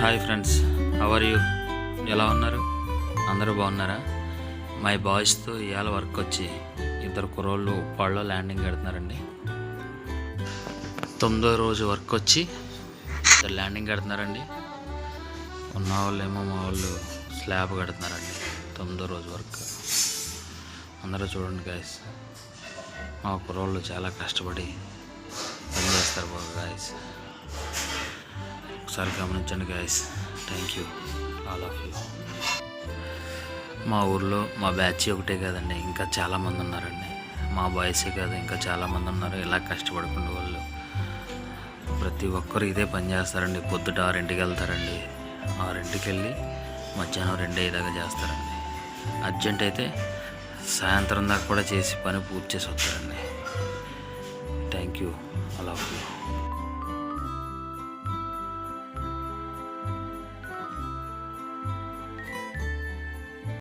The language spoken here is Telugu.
Hi friends, how are you? ఎలా ఉన్నారు? అందరూ బాగున్నారా? మై బాయ్స్తో ఇవాళ వర్క్ వచ్చి ఇద్దరు కుర్రోళ్ళు ఉప్పాళ్ళలో ల్యాండింగ్ కడుతున్నారండి. 9వ రోజు వర్క్ వచ్చి ఇద్దరు ల్యాండింగ్ కడుతున్నారండి. ఉన్న వాళ్ళేమో మా వాళ్ళు స్లాబ్ కడుతున్నారండి. 9వ రోజు వర్క్. అందరూ చూడండి గాయస్, మా కుర్రోళ్ళు చాలా కష్టపడి పనిచేస్తారు బాగా గాయస్. ఒకసారి గమనించండి guys. Thank you all of you. మా ఊర్లో మా బ్యాచ్ ఒకటే కాదండి, ఇంకా చాలామంది ఉన్నారండి. మా బాయ్సే కాదు, ఇంకా చాలామంది ఉన్నారు ఇలా కష్టపడుకునే వాళ్ళు. ప్రతి ఒక్కరు ఇదే పని చేస్తారండి. పొద్దుట 6ంటికి వెళ్తారండి, 6ంటికి వెళ్ళి మధ్యాహ్నం 2-5 దాకా చేస్తారండి. అర్జెంట్ అయితే సాయంత్రం దాకా కూడా చేసి పని పూర్తి చేసి వస్తారండి. Thank you all of you.